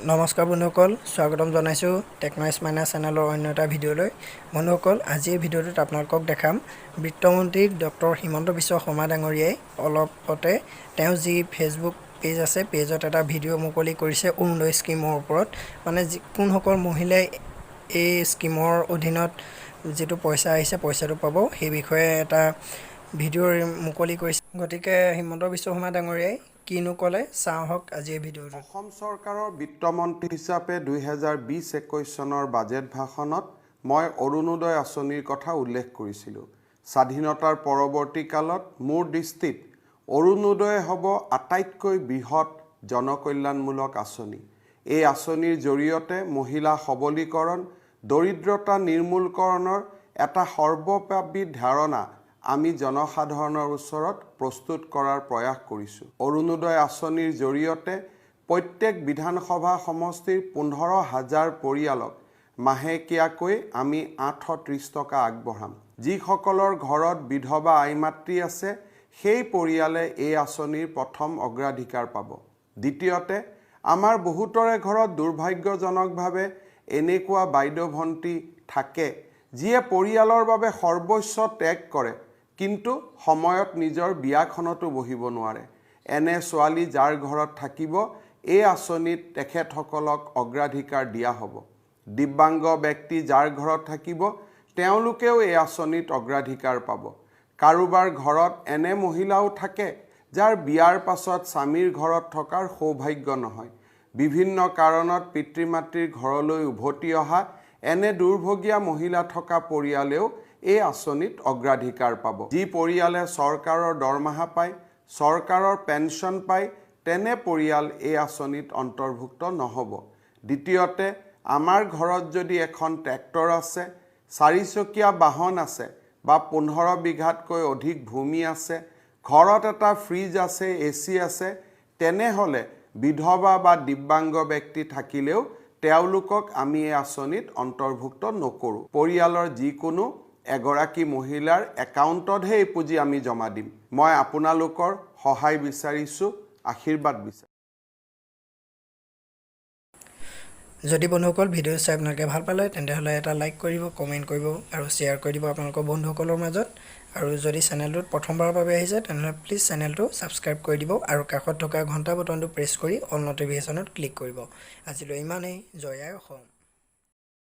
নমস্কাৰ বন্ধুসকল, স্বাগতম জনাইছোঁ টেকন'ইজ মাইনাৰ চেনেলৰ অন্য এটা ভিডিঅ'লৈ। বন্ধুসকল, আজি এই ভিডিঅ'টোত আপোনালোকক দেখাম বিত্তমন্ত্ৰী ডক্টৰ হিমন্ত বিশ্ব শৰ্মা ডাঙৰীয়াই অলপতে তেওঁ যি ফেচবুক পেজ আছে, পেজত এটা ভিডিঅ' মুকলি কৰিছে অৰুণোদয় স্কিমৰ ওপৰত। মানে কোনসকল মহিলাই এই স্কিমৰ অধীনত যিটো পইচা আহিছে পইচাটো পাব, সেই বিষয়ে এটা ভিডিঅ' মুকলি কৰিছে। গতিকে হিমন্ত বিশ্ব শৰ্মা ডাঙৰীয়াই কিনো ক'লে চাওঁ হওক আজি এই ভিডিঅ'টো। অসম চৰকাৰৰ বিত্তমন্ত্ৰী হিচাপে 2020-21 চনৰ বাজেট ভাষণত মই অৰুণোদয় আঁচনিৰ কথা উল্লেখ কৰিছিলোঁ। স্বাধীনতাৰ পৰৱৰ্তী কালত মোৰ দৃষ্টিত অৰুণোদয় হ'ব আটাইতকৈ বৃহৎ জনকল্যাণমূলক আঁচনি। এই আঁচনিৰ জৰিয়তে মহিলা সবলীকৰণ, দৰিদ্ৰতা নিৰ্মূলকৰণৰ এটা সৰ্বব্যাপী ধাৰণা আমি জনসাধাৰণৰ ওচৰত প্ৰস্তুত কৰাৰ প্ৰয়াস কৰিছোঁ। অৰুণোদয় আঁচনিৰ জৰিয়তে প্ৰত্যেক বিধানসভা সমষ্টিৰ 15,000 পৰিয়ালক মাহেকীয়াকৈ আমি 830 টকা আগবঢ়াম। যিসকলৰ ঘৰত বিধৱা আইমাতৃ আছে, সেই পৰিয়ালে এই আঁচনিৰ প্ৰথম অগ্ৰাধিকাৰ পাব। দ্বিতীয়তে, আমাৰ বহুতৰে ঘৰত দুৰ্ভাগ্যজনকভাৱে এনেকুৱা বাইদেউ ভণ্টি থাকে যিয়ে পৰিয়ালৰ বাবে সৰ্বোচ্চ ত্যাগ কৰে, কিন্তু সময়ত নিজৰ বিয়াখনতো বহিব নোৱাৰে। এনে ছোৱালী যাৰ ঘৰত থাকিব, এই আঁচনিত তেখেতসকলক অগ্ৰাধিকাৰ দিয়া হ'ব। দিব্যাংগ ব্যক্তি যাৰ ঘৰত থাকিব, তেওঁলোকেও এই আঁচনিত অগ্ৰাধিকাৰ পাব। কাৰোবাৰ ঘৰত এনে মহিলাও থাকে যাৰ বিয়াৰ পাছত স্বামীৰ ঘৰত থকাৰ সৌভাগ্য নহয়। বিভিন্ন কাৰণত পিতৃ মাতৃৰ ঘৰলৈ উভতি অহা এনে দুৰ্ভগীয়া মহিলা থকা পৰিয়ালেও এই আঁচনিত অগ্ৰাধিকাৰ পাব। যি পৰিয়ালে চৰকাৰৰ দৰমহা পায়, চৰকাৰৰ পেঞ্চন পায়, তেনে পৰিয়াল এই আঁচনিত অন্তৰ্ভুক্ত নহ'ব। দ্বিতীয়তে, আমাৰ ঘৰত যদি এখন ট্ৰেক্টৰ আছে, 4চকীয়া বাহন আছে বা 15 বিঘাতকৈ অধিক ভূমি আছে, ঘৰত এটা ফ্ৰিজ আছে, AC আছে, তেনেহ'লে বিধৱা বা দিব্যাংগ ব্যক্তি থাকিলেও তেওঁলোকক আমি এই আঁচনিত অন্তৰ্ভুক্ত নকৰোঁ। পৰিয়ালৰ যিকোনো এগৰাকী মহিলাৰ একাউণ্টতহে এই পুঁজি আমি জমা দিম। মই আপোনালোকৰ সহায় বিচাৰিছোঁ, আশীৰ্বাদ বিচাৰিছোঁ। যদি বন্ধুসকল ভিডিঅ' চাই আপোনালোকে ভাল পালে তেন্তে এটা লাইক কৰিব, কমেণ্ট কৰিব আৰু শ্বেয়াৰ কৰি দিব আপোনালোকৰ বন্ধুসকলৰ মাজত। আৰু যদি চেনেলটোত প্ৰথমবাৰৰ বাবে আহিছে তেনেহ'লে প্লিজ চেনেলটো ছাবস্ক্ৰাইব কৰি দিব আৰু কাষত থকা ঘণ্টা বটনটো প্ৰেছ কৰি অল ন'টিফিকেশ্যনত ক্লিক কৰিব। আজিলৈ ইমানেই। জয় আই অসম।